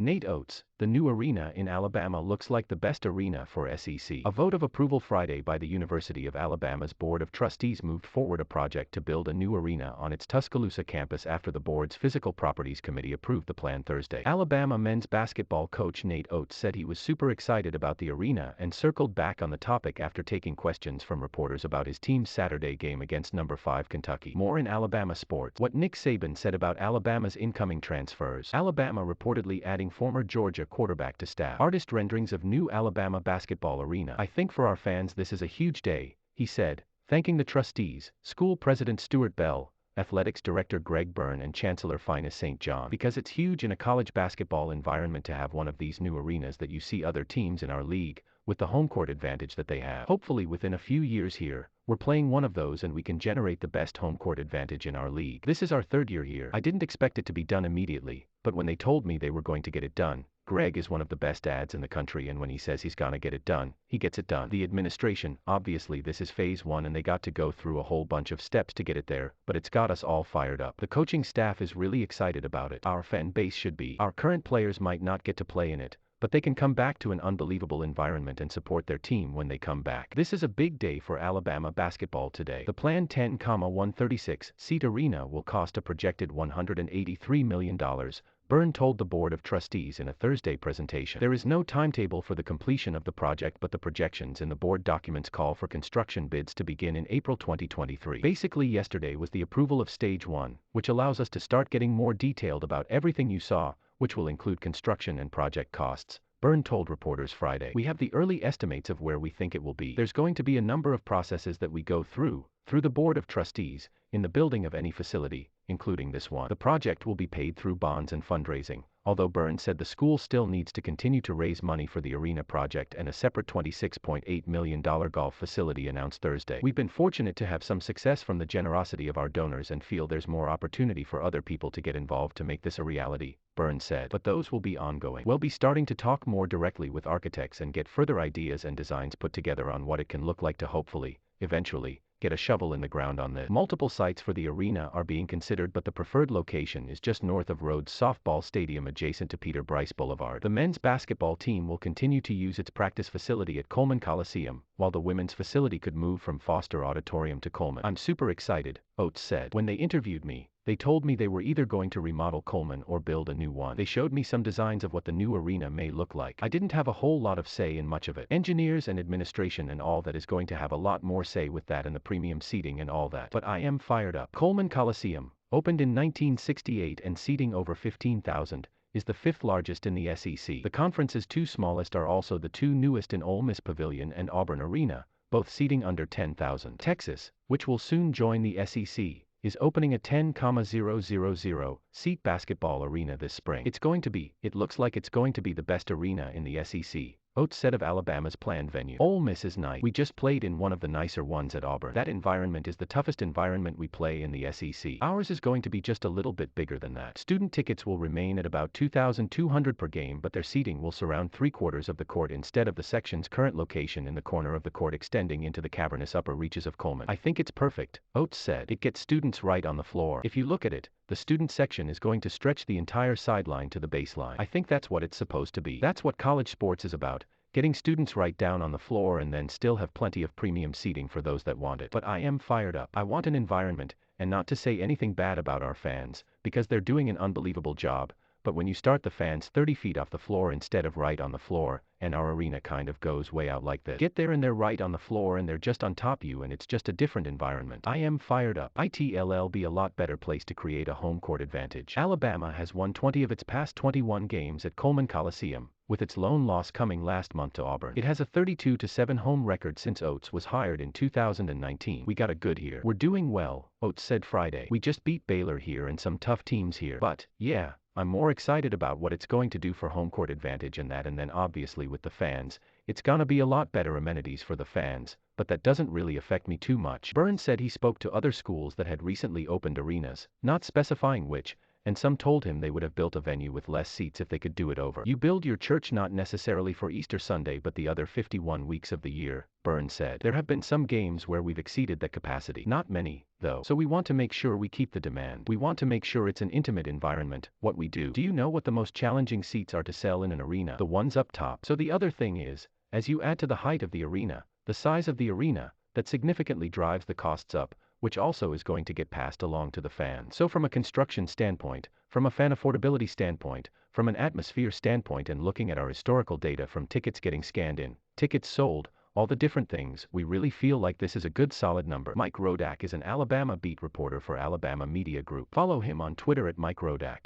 Nate Oats, the new arena in Alabama looks like the best arena for SEC. A vote of approval Friday by the University of Alabama's Board of Trustees moved forward a project to build a new arena on its Tuscaloosa campus after the board's Physical Properties Committee approved the plan Thursday. Alabama men's basketball coach Nate Oats said he was super excited about the arena and circled back on the topic after taking questions from reporters about his team's Saturday game against number 5 Kentucky. More in Alabama sports. What Nick Saban said about Alabama's incoming transfers. Alabama reportedly adding former Georgia quarterback to staff. Artist renderings of new Alabama basketball arena. I think for our fans this is a huge day, he said, thanking the trustees, school president Stuart Bell, athletics director Greg Byrne and Chancellor Finis St. John. Because it's huge in a college basketball environment to have one of these new arenas that you see other teams in our league, with the home court advantage that they have. Hopefully within a few years here, we're playing one of those and we can generate the best home court advantage in our league. This is our third year here. I didn't expect it to be done immediately, but when they told me they were going to get it done, Greg is one of the best ads in the country and when he says he's gonna get it done, he gets it done. The administration, obviously this is phase 1 and they got to go through a whole bunch of steps to get it there, but it's got us all fired up. The coaching staff is really excited about it. Our fan base should be. Our current players might not get to play in it, but they can come back to an unbelievable environment and support their team when they come back. This is a big day for Alabama basketball today. The planned 10,136-seat arena will cost a projected $183 million, Byrne told the Board of Trustees in a Thursday presentation. There is no timetable for the completion of the project, but the projections in the board documents call for construction bids to begin in April 2023. Basically yesterday was the approval of Stage 1, which allows us to start getting more detailed about everything you saw, which will include construction and project costs, Byrne told reporters Friday. We have the early estimates of where we think it will be. There's going to be a number of processes that we go through the Board of Trustees, in the building of any facility, including this one. The project will be paid through bonds and fundraising, although Byrne said the school still needs to continue to raise money for the arena project and a separate $26.8 million golf facility announced Thursday. We've been fortunate to have some success from the generosity of our donors and feel there's more opportunity for other people to get involved to make this a reality, Byrne said. But those will be ongoing. We'll be starting to talk more directly with architects and get further ideas and designs put together on what it can look like to hopefully, eventually, get a shovel in the ground on this. Multiple sites for the arena are being considered, but the preferred location is just north of Rhoads Softball Stadium adjacent to Peter Bryce Boulevard. The men's basketball team will continue to use its practice facility at Coleman Coliseum, while the women's facility could move from Foster Auditorium to Coleman. I'm super excited, Oats said. When they interviewed me, they told me they were either going to remodel Coleman or build a new one. They showed me some designs of what the new arena may look like. I didn't have a whole lot of say in much of it. Engineers and administration and all that is going to have a lot more say with that and the premium seating and all that. But I am fired up. Coleman Coliseum, opened in 1968 and seating over 15,000, is the 5th largest in the SEC. The conference's 2 smallest are also the 2 newest in Ole Miss Pavilion and Auburn Arena, both seating under 10,000. Texas, which will soon join the SEC, is opening a 10,000-seat basketball arena this spring. It looks like it's going to be the best arena in the SEC, Oats said of Alabama's planned venue. Ole Miss is nice. We just played in one of the nicer ones at Auburn. That environment is the toughest environment we play in the SEC. Ours is going to be just a little bit bigger than that. Student tickets will remain at about $2,200 per game, but their seating will surround 3/4 of the court instead of the section's current location in the corner of the court extending into the cavernous upper reaches of Coleman. I think it's perfect, Oats said. It gets students right on the floor. If you look at it, the student section is going to stretch the entire sideline to the baseline. I think that's what it's supposed to be. That's what college sports is about, getting students right down on the floor and then still have plenty of premium seating for those that want it. But I am fired up. I want an environment, and not to say anything bad about our fans, because they're doing an unbelievable job, but when you start the fans 30 feet off the floor instead of right on the floor, and our arena kind of goes way out like this. Get there and they're right on the floor and they're just on top of you and it's just a different environment. I am fired up. It'll be a lot better place to create a home court advantage. Alabama has won 20 of its past 21 games at Coleman Coliseum, with its lone loss coming last month to Auburn. It has a 32-7 home record since Oats was hired in 2019. We got a good year. We're doing well, Oats said Friday. We just beat Baylor here and some tough teams here. But, yeah, I'm more excited about what it's going to do for home court advantage and then obviously with the fans, it's gonna be a lot better amenities for the fans, but that doesn't really affect me too much. Byrne said he spoke to other schools that had recently opened arenas, not specifying which, and some told him they would have built a venue with less seats if they could do it over. You build your church not necessarily for Easter Sunday but the other 51 weeks of the year, Byrne said. There have been some games where we've exceeded that capacity. Not many, though. So we want to make sure we keep the demand. We want to make sure it's an intimate environment, what we do. Do you know what the most challenging seats are to sell in an arena? The ones up top. So the other thing is, as you add to the height of the arena, the size of the arena, that significantly drives the costs up, which also is going to get passed along to the fans. So from a construction standpoint, from a fan affordability standpoint, from an atmosphere standpoint, and looking at our historical data from tickets getting scanned in, tickets sold, all the different things, we really feel like this is a good solid number. Mike Rodak is an Alabama beat reporter for Alabama Media Group. Follow him on Twitter at Mike Rodak.